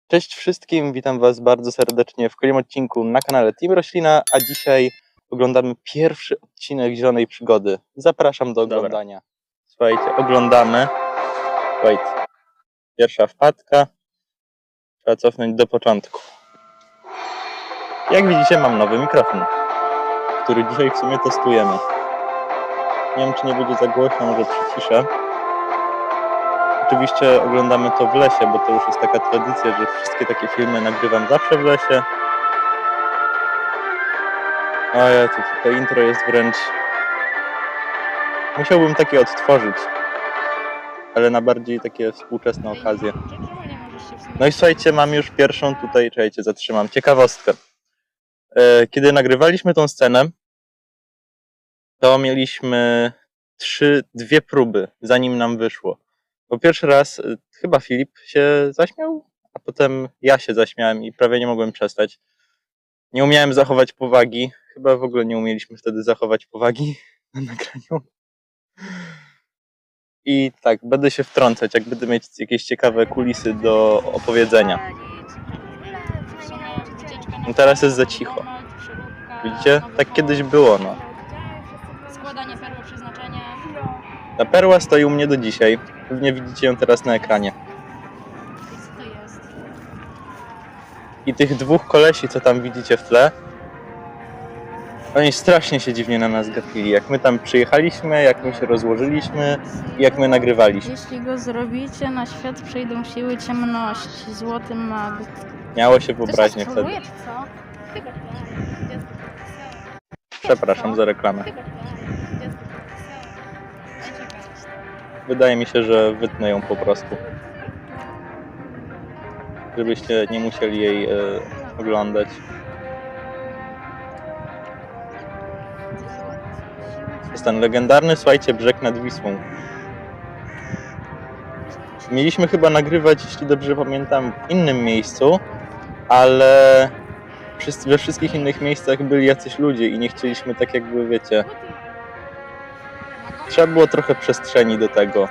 Cześć wszystkim, witam Was bardzo serdecznie w kolejnym odcinku na kanale Team Roślina, a dzisiaj oglądamy pierwszy odcinek Zielonej Przygody. Zapraszam do oglądania. Słuchajcie, oglądamy. Wait. Pierwsza wpadka. Trzeba cofnąć do początku. Jak widzicie, mam nowy mikrofon, który dzisiaj w sumie testujemy. Nie wiem, czy nie będzie za głośno, może przyciszę. Oczywiście oglądamy to w lesie, bo to już jest taka tradycja, że wszystkie takie filmy nagrywam zawsze w lesie. A ja to intro jest wręcz... Musiałbym takie odtworzyć, ale na bardziej takie współczesne okazje. No i słuchajcie, mam już pierwszą tutaj, czekajcie, zatrzymam, ciekawostkę. Kiedy nagrywaliśmy tą scenę, to mieliśmy dwie próby, zanim nam wyszło. Bo pierwszy raz chyba Filip się zaśmiał, a potem ja się zaśmiałem i prawie nie mogłem przestać. Nie umiałem zachować powagi. Chyba w ogóle nie umieliśmy wtedy zachować powagi na nagraniu. I tak, będę się wtrącać, jak będę mieć jakieś ciekawe kulisy do opowiedzenia. No teraz jest za cicho. Widzicie? Tak kiedyś było, no. Składanie perły przeznaczenia. Ta perła stoi u mnie do dzisiaj. Pewnie widzicie ją teraz na ekranie. Co to jest? I tych dwóch kolesi, co tam widzicie w tle, oni strasznie się dziwnie na nas gapili. Jak my tam przyjechaliśmy, jak my się rozłożyliśmy i jak my nagrywaliśmy. Jeśli go zrobicie, na świat przyjdą siły ciemności. Złoty mag. Miało się wyobraźnię wtedy. Co? Przepraszam za reklamę. Wydaje mi się, że wytnę ją po prostu. Żebyście nie musieli jej oglądać. To jest ten legendarny, słuchajcie, brzeg nad Wisłą. Mieliśmy chyba nagrywać, jeśli dobrze pamiętam, w innym miejscu, ale we wszystkich innych miejscach byli jacyś ludzie i nie chcieliśmy tak jakby, wiecie... Trzeba było trochę przestrzeni do tego.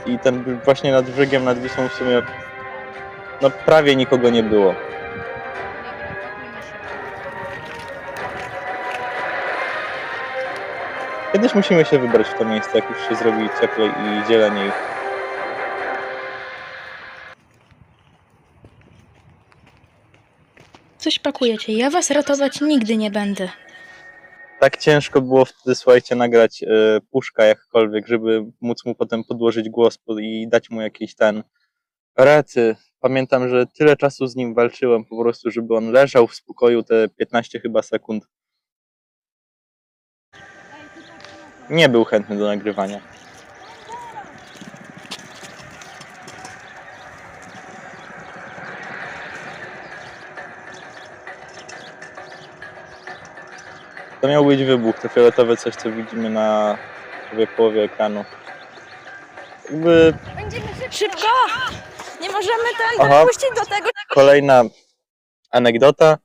I ten właśnie nad brzegiem, nad Wisłą w sumie, no prawie nikogo nie było. Kiedyś musimy się wybrać w to miejsce, jak już się zrobi cieplej i zieleniej. Coś pakujecie. Ja was ratować nigdy nie będę. Tak ciężko było wtedy, słuchajcie, nagrać Puszka jakkolwiek, żeby móc mu potem podłożyć głos i dać mu jakiś ten... Rety. Pamiętam, że tyle czasu z nim walczyłem po prostu, żeby on leżał w spokoju te 15 chyba sekund. Nie był chętny do nagrywania. To miał być wybuch, to fioletowe coś, co widzimy na połowie ekranu. Jakby... Szybko! Nie możemy Aha. dopuścić do tego. Kolejna anegdota,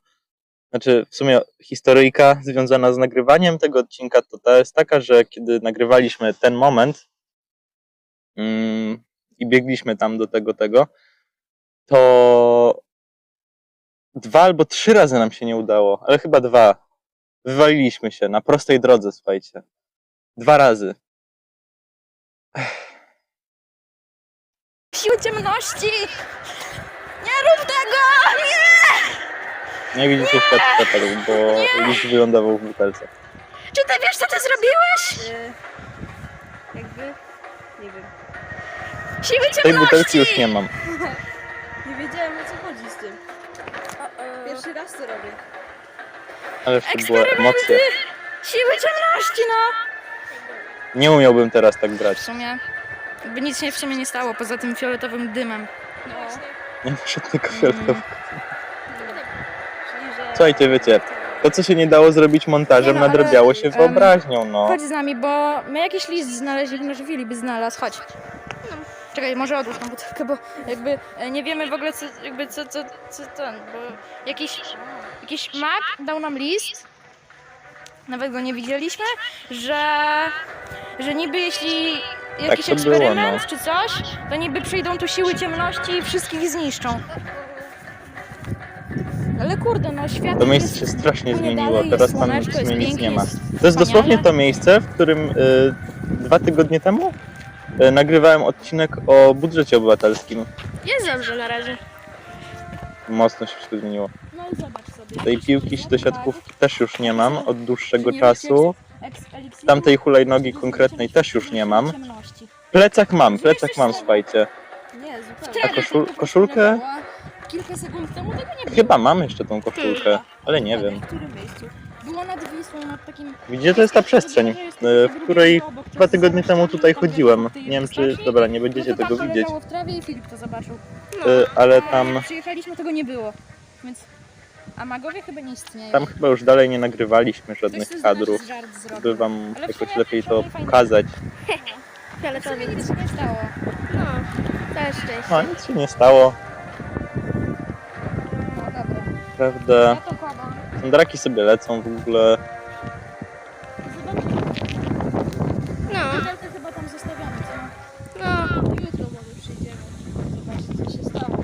znaczy w sumie historyjka związana z nagrywaniem tego odcinka, to jest taka, że kiedy nagrywaliśmy ten moment i biegliśmy tam do tego, to 2 albo 3 razy nam się nie udało, ale chyba 2. Wywaliliśmy się na prostej drodze, słuchajcie. 2 razy. Siły ciemności! Nie rób tego! Nie! Nie widzicie, świat przepadł, bo liść wylądował w butelce. Czy ty wiesz, co ty zrobiłeś? Jakby, nie wiem. Siły Tej ciemności! butelki już nie mam. Nie wiedziałem, o co chodzi z tym. Pierwszy raz to robię. Ale to była emocja. Siły ciemności, no! Nie umiałbym teraz tak grać. W sumie, jakby nic się w sumie nie stało poza tym fioletowym dymem. No. Nie wyszedł tylko fioletowy. Czyli, że... Słuchajcie, wiecie, to co się nie dało zrobić montażem, Nie no, ale, nadrabiało się wyobraźnią, no. Chodź z nami, bo my jakiś list znaleźliśmy, nasz Filip by znalazł, chodź. Czekaj, może odłóż tą butelkę, bo jakby nie wiemy w ogóle co ten, bo jakiś mag dał nam list, nawet go nie widzieliśmy, że niby jeśli jakiś to było, eksperyment no. czy coś, to niby przyjdą tu siły ciemności i wszystkich zniszczą. Ale kurde, no świat To miejsce się strasznie płynie zmieniło, dalej, teraz jest tam słoneczko, w sumie jest nic pięknie, nie ma. jest To jest dosłownie wspaniale. to miejsce, w którym 2 tygodnie temu nagrywałem odcinek o budżecie obywatelskim. Jest dobrze na razie. Mocno się wszystko zmieniło. No i zobacz sobie. Tej piłki do siatkówki też już nie mam od dłuższego Nie czasu. eliksiru, Tamtej hulajnogi konkretnej też już nie mam. ciemności. Plecak mam, słuchajcie. Nie, A zupełnie. koszulkę? Kilka sekund temu tego nie było. Chyba mam jeszcze tą koszulkę, ale nie wiem. W którym miejscu? Było nad Wisłą, nad takim... Widzicie, to jest ta przestrzeń, w której 2 tygodnie temu tutaj chodziłem. Nie wiem czy, dobra, nie będziecie no to tego tam to widzieć, leżało w trawie i Filip to zobaczył. ale Jak tam przyjechaliśmy, tego nie było. Więc... A magowie chyba nie istnieją. Tam chyba już dalej nie nagrywaliśmy Ktoś żadnych sobie z kadrów, nas żart zrobił. żeby wam Ale w jakoś sumie lepiej to przynajmniej fajnie. pokazać. Ale to nic się nie stało. No, całe szczęście. No, nic się nie stało, No dobra. prawda? Ja to kładam. Draki sobie lecą w ogóle. No, Butelkę chyba tam zostawiamy, co? no. Jutro może przyjdziemy. Zobaczyć, co się stało.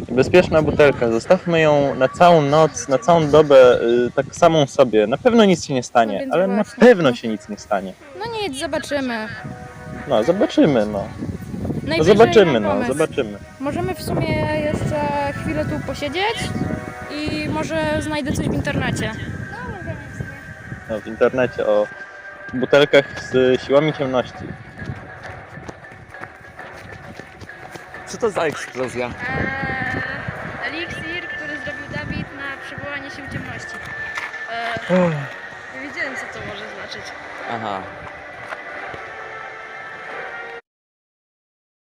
Bezpieczna butelka, zostawmy ją na całą noc, na całą dobę, tak samą sobie. Na pewno nic się nie No stanie, więc ale na właśnie. pewno się nic nie stanie. No nic, zobaczymy. No, zobaczymy, no. No Najwyżej zobaczymy, na no, pomysł. zobaczymy. Możemy w sumie jeszcze chwilę tu posiedzieć i może znajdę coś w internecie. No, w internecie o butelkach z siłami ciemności. Co to za eksplozja? Eliksir, który zrobił Dawid na przywołanie sił ciemności. Nie wiedziałem, co to może znaczyć. Aha.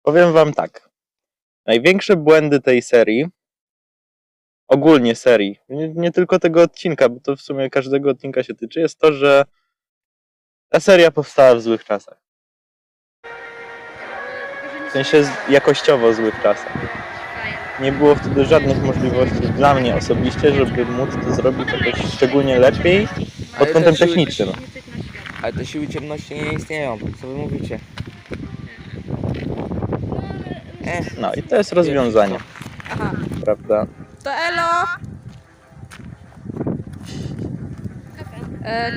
Powiem wam tak. Największe błędy tej serii, ogólnie serii, nie tylko tego odcinka, bo to w sumie każdego odcinka się tyczy, jest to, że ta seria powstała w złych czasach. W sensie jakościowo złych czasach. Nie było wtedy żadnych możliwości dla mnie osobiście, żeby móc to zrobić jakoś szczególnie lepiej pod Ale kątem te siły- technicznym. Ale te siły ciemności nie istnieją. Co wy mówicie? No i to jest rozwiązanie, Aha. prawda? To elo!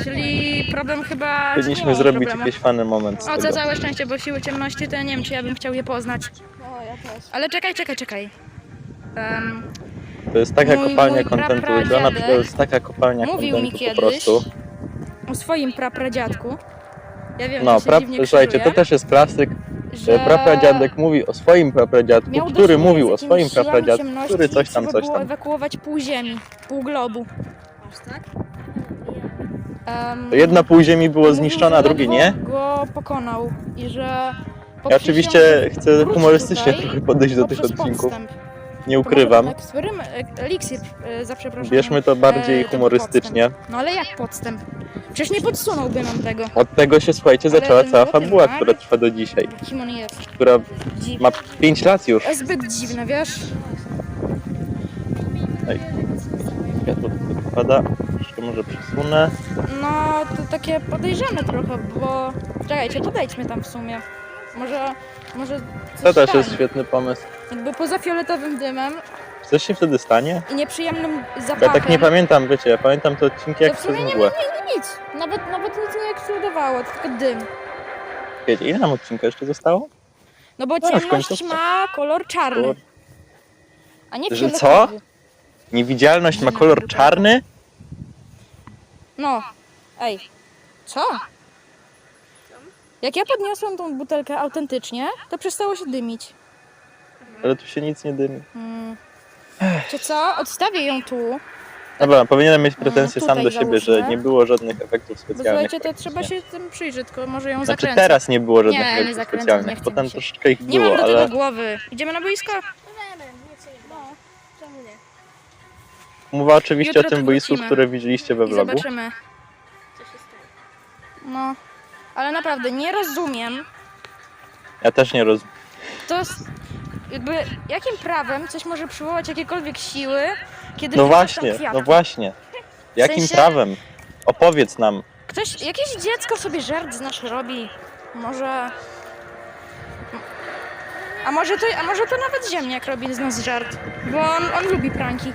Czyli problem chyba... Powinniśmy nie ma zrobić problemu. jakiś fajny moment z O, tego. za całe szczęście, bo siły ciemności to ja nie wiem, czy ja bym chciał je poznać. O, ja też. Ale czekaj. To jest taka Mój kopalnia kontentu, że ona prapradziadek to jest taka kopalnia mówił mi kontentu po kiedyś prostu. o swoim prapradziadku. Ja wiem, No, że się dziwnie słuchajcie, krzyżuje, to też jest klasyk. że Prapradziadek mówi o swoim prapradziadku, miał który dosłownie mówił o z jakimiś swoim siłami prapradziadku, ciemności, który coś tam. trzeba było ewakuować pół ziemi, pół globu. Aż tak? To jedna pół ziemi było mówił, zniszczona, a że drugie ledwo nie. go pokonał i że... Ja oczywiście chcę wrócił humorystycznie tutaj trochę podejść do tych poprzez odcinków. podstęp. Nie ukrywam. Eliksir, za przeproszeniem. Bierzmy to bardziej to był humorystycznie. No ale jak podstęp? Przecież nie podsunąłby nam tego. Od tego się, słuchajcie, Ale zaczęła cała potem, fabuła, tak? która trwa do dzisiaj. Kim on jest? Która Dziwny. ma 5 lat już. Zbyt dziwne, wiesz? Światło tylko pada. Troszkę może przesunę. No, to takie podejrzane trochę, bo... Czekajcie, podejdźmy tam w sumie. Może To coś też tam. jest świetny pomysł. Jakby poza fioletowym dymem Coś się wtedy stanie? i nieprzyjemnym Ja zapachem. tak nie pamiętam, wiecie, ja pamiętam te odcinki To jak w przez sumie nie, mgłę. nic. Nawet nic nie eksplodowało, tylko dym. Wiecie, ile nam odcinka jeszcze zostało? No bo No, w ciemność końcu. ma kolor czarny, Kolor- a nie Że fioletowy. Niewidzialność ma kolor czarny? No, ej, co? Jak ja podniosłam tą butelkę autentycznie, to przestało się dymić. Ale tu się nic nie dymi. Czy co? Odstawię ją tu, Dobra, powinienem mieć pretensje sam tutaj do siebie, że załóżmy. nie było żadnych efektów bo specjalnych. słuchajcie, to trzeba praktycznie. się tym przyjrzeć, tylko może ją Znaczy zakręcę. teraz nie było żadnych Nie, nie efektów zakręcam, nie specjalnych. chce Potem mi się. troszeczkę ich Nie było, mam do ale tego głowy. Idziemy na boisko? No, czemu nie? mowa oczywiście Jutro o tym tu boisku, wrócimy. które widzieliście we I vlogu. zobaczymy. Co się stało? No, ale naprawdę nie rozumiem. Ja też nie rozumiem. To jest jakby jakim prawem coś może przywołać jakiekolwiek siły, kiedy No wyrzucam właśnie, kwiatki? no właśnie. Jakim sensie- prawem? Opowiedz nam. Jakieś dziecko sobie żart z nas robi. Może A może to nawet ziemniak robi z nas żart, bo on lubi pranki.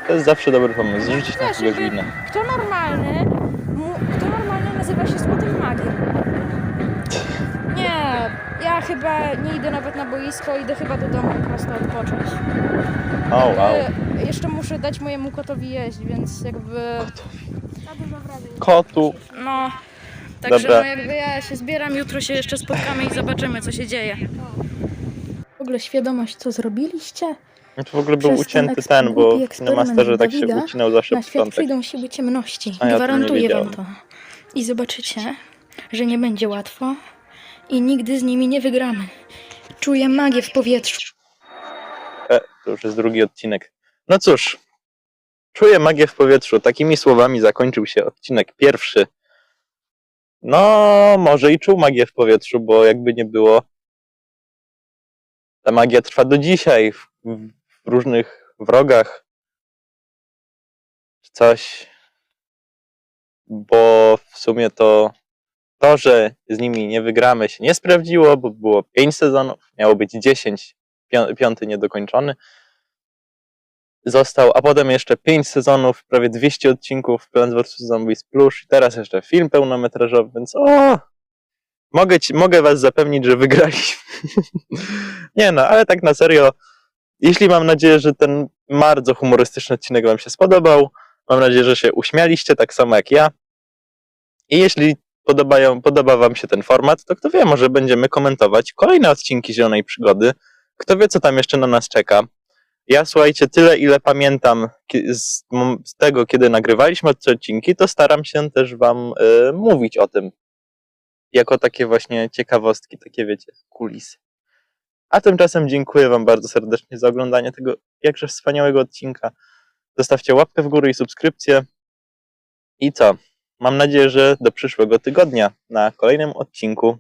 To jest zawsze dobry pomysł, zrzucić na Wiesz, kogoś jakby winę. kto normalny nazywa się złotym magiem? Nie, ja chyba nie idę nawet na boisko, idę chyba do domu po prostu odpocząć. O, wow. Jeszcze muszę dać mojemu kotowi jeść, więc jakby... Kotu. No, także Dobra. no jakby ja się zbieram, jutro się jeszcze spotkamy i zobaczymy, co się dzieje. W ogóle świadomość, co zrobiliście? To w ogóle był Przez ucięty ten ten, bo głupi w eksperyment Kinemasterze tak się Dawida ucinał zawsze Na w świat piątek. przyjdą siły ciemności. A ja to nie Gwarantuję wam wiedziałem. to. I zobaczycie, że nie będzie łatwo i nigdy z nimi nie wygramy. Czuję magię w powietrzu. To już jest drugi odcinek. No cóż, czuję magię w powietrzu. Takimi słowami zakończył się odcinek pierwszy. No, może i czuł magię w powietrzu, bo jakby nie było, ta magia trwa do dzisiaj w różnych wrogach. Czy coś. Bo w sumie to, że z nimi nie wygramy, się nie sprawdziło, bo było 5 sezonów, miało być 10, piąty niedokończony został, a potem jeszcze 5 sezonów, prawie 200 odcinków Plants vs. Zombies Plus i teraz jeszcze film pełnometrażowy, więc mogę was zapewnić, że wygraliśmy. Nie no, ale tak na serio, mam nadzieję, że ten bardzo humorystyczny odcinek wam się spodobał, mam nadzieję, że się uśmialiście tak samo jak ja i jeśli podoba wam się ten format, to kto wie, może będziemy komentować kolejne odcinki Zielonej Przygody, kto wie, co tam jeszcze na nas czeka. Ja, słuchajcie, tyle ile pamiętam z tego, kiedy nagrywaliśmy te odcinki, to staram się też wam mówić o tym. Jako takie właśnie ciekawostki, takie wiecie, kulisy. A tymczasem dziękuję wam bardzo serdecznie za oglądanie tego jakże wspaniałego odcinka. Zostawcie łapkę w górę i subskrypcję. I co? Mam nadzieję, że do przyszłego tygodnia na kolejnym odcinku